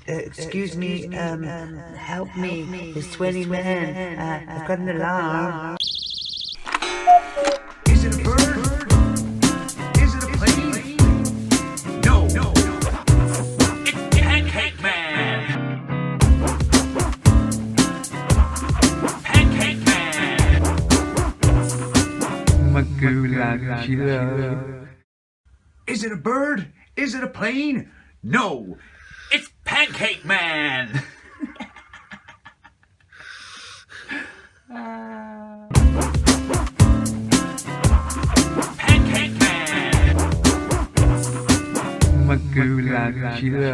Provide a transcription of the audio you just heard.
Excuse me, help me. There's 20 men. I've got an alarm. Is it a bird? Is it a plane? No. It's Pancake Man. Pancake Man. Magulang sila. Is it a bird? Is it a plane? No. It's Pancake Man. Pancake Man. Magulang sila.